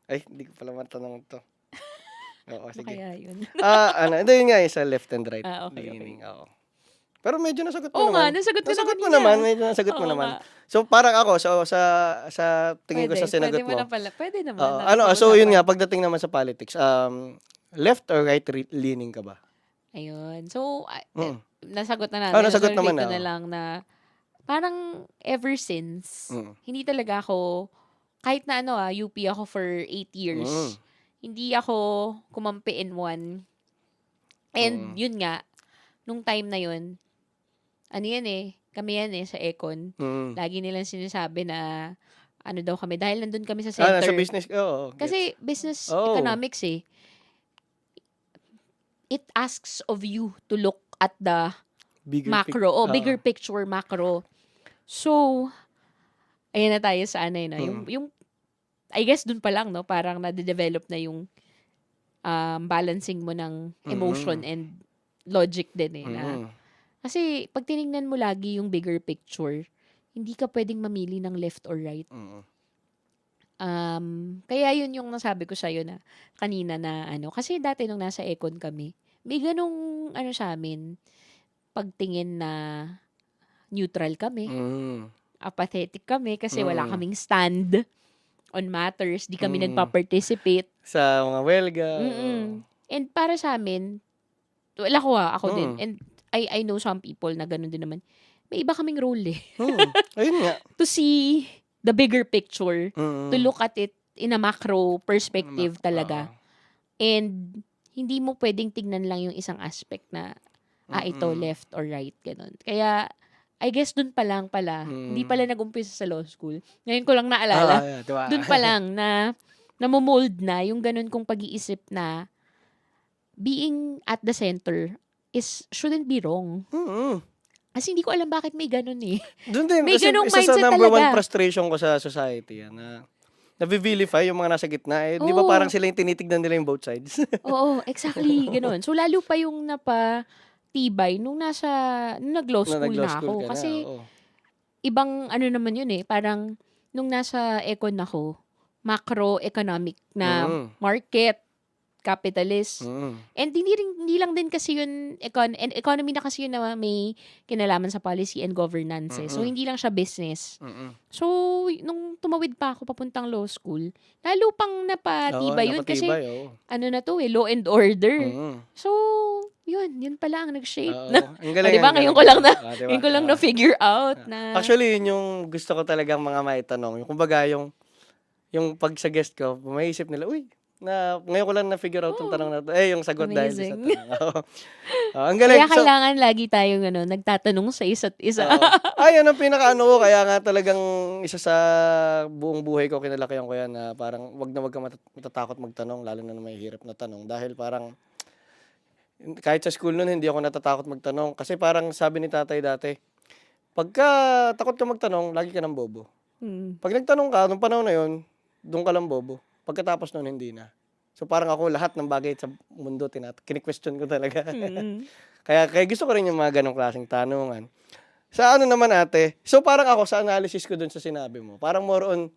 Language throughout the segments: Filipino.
Ay, hindi ko pala matanong 'to. Oo, Ano sige. kaya yun? Hindi yun nga, sa left and right Okey, okey. leaning, oo. Pero medyo nasagot mo Oo nga, naman. nasagot ko na Nasagot mo kanina. naman, medyo nasagot mo Oo nga. naman. So, parang ako, sa tingin ko sa Puwede sinagot mo na mo, pala puwede naman oo, natin so yun pag-usapan. nga, pagdating naman sa politics, left or right leaning ka ba? Ayun. So, Mm. nasagot na natin, Nasagot naman nasa-relate ko na, na oo. lang na parang ever since, Mm. hindi talaga ako kahit na ano, UP ako for 8 years, Mm. hindi ako kumampi in one. And Mm. yun nga, nung time na yun, ano yan kami yan sa Econ. Mm. Lagi nilang sinasabi na ano daw kami, dahil nandun kami sa Nasa center. business, oo, gets. Kasi business Oo. economics it asks of you to look at the bigger Oo. picture macro. So, ayan na tayo sa ano Mm. yung I guess dun pa lang 'no, parang nade-develop na yung, balancing mo ng emotion Mm. and logic din na Mm. kasi 'pag tiningnan mo lagi yung bigger picture, hindi ka puwedeng mamili ng left or right. Mm. Kaya yun yung nasabi ko sa'yo na kanina na ano, kasi dati nung nasa Econ kami, may gano'ng ano sa'min, pagtingin na neutral kami, Hmm. apathetic kami kasi wala Mm. kaming stand on matters, 'di kami Mm. nagpa-participate. Sa mga welga, oo. And para sa'min, well ako din, Mm. and I know some people na gano'n din naman. May iba kaming role Ayun nga. to see the bigger picture, to Mm. look at it in a macro perspective Oo. talaga. And hindi mo puwedeng tignan lang yung isang aspect na, ito Mm. left or right, gano'n. Kaya I guess dun pa lang pala, hindi Mm. pala nag-umpisa sa law school. Ngayon ko lang naalala, Yeah, 'di ba? dun pa lang na namo-mold na yung gano'n kong pag-iisip na being at the center shouldn't be wrong. Mm. Kasi hindi ko alam bakit may gano'n Dun din May kasi gano'ng isa sa mindset number one talaga. frustration ko sa society yan na navi-vilify yung mga nasa gitna, 'di ba parang Oo, sila yung tinitignan nila yung both sides? oo, exactly, gano'n. So, lalo pa yung napatibay nung nag-law Na school nag-law na school ako. ka na, Kasi oo. ibang ano naman yun parang nung nasa Econ ako, macroeconomic na Mm. market, capitalist. Mm. And hindi lang din kasi yun and economy na kasi yun na may kinalaman sa policy and governance So, Mm. hindi lang siya business. Mm. So, nung tumawid pa ako papuntang law school, lalo pang Oo, napatibay yun kasi napatibay, oo. ano na 'to law and order. Mm. So, yun pala ang nag-shape Oo, na ang 'di galing, ba ang galing, oh, 'di ba? ngayon ko lang na-figure out na Actually, yun yung gusto ko talagang mga maitanong, yung kumbaga yung 'pag sa guest ko, maisip nila, "Uy, ngayon ko lang na-figure out 'tong tanong oh, na 'to." Yung sagot dahil do'n sa amazing. tanong, oo. Oo, ang Kaya galing. So, kailangan lagi tayong nagtatanong sa isa't isa. oo. Yan ang pinakaano ko, kaya nga talagang isa sa buong buhay ko kinalakihan ko yan na parang 'wag na 'wag kang matatakot magtanong lalo na ng mahihirap na tanong dahil parang kahit sa school no'n hindi ako natatakot magtanong kasi parang sabi ni tatay dati, "Pagka takot ka magtanong, lagi ka ng bobo. Mm. 'Pag nagtanong ka nung panahon na 'yun, dun ka lang bobo. Pagkatapos nun hindi na." So, parang ako lahat ng bagay sa mundo kini-question ko talaga. Mm. Kaya gusto ko rin yung mga gano'ng klaseng tanungan. Sa ano naman ate, so parang ako sa analysis ko dun sa sinabi mo, parang more on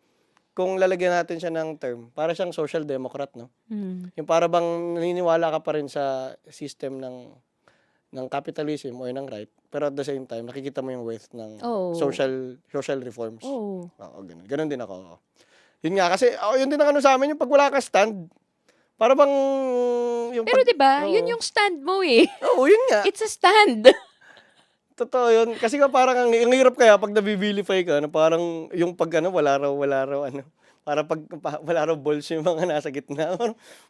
kung lalagyan natin siya ng term, para siyang social democrat 'no? Mm. Yung para bang naniniwala ka pa rin sa system ng capitalism or ng right, pero at the same time nakikita mo yung worth ng Oo. social reforms. Oo. Oo, gano'n. Gano'n din ako, oo. Yun nga kasi yun din ang ano sa'min yung 'pag wala kang stand, para bang yung Pero 'di ba, yun oo. yung stand mo Oo, yun nga. It's a stand. Totoo yun. Kasi nga parang ang hirap kaya 'pag nabi-vilify ka na parang yung 'pag ano wala raw ano, para 'pag wala raw balls yung mga nasa gitna.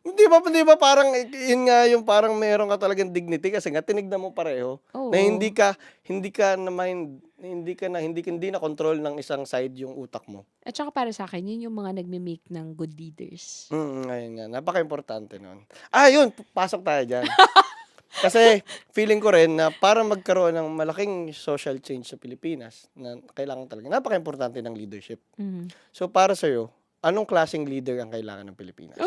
Hindi ba parang yun nga yung parang meron ka talagang dignity kasi nga tinignan mo pareho na hindi Oo. ka hindi ka na mind hindi na control ng isang side yung utak mo. At saka para sa'kin yun yung mga nagme-make ng good leaders. Ayun nga, napakaimportante nun. Yun pasok tayo diyan. Kasi feeling ko rin na para magkaroon ng malaking social change sa Pilipinas na kailangan talaga napakaimportante ng leadership. Mhm. So, para sa'yo, anong klaseng leader ang kailangan ng Pilipinas?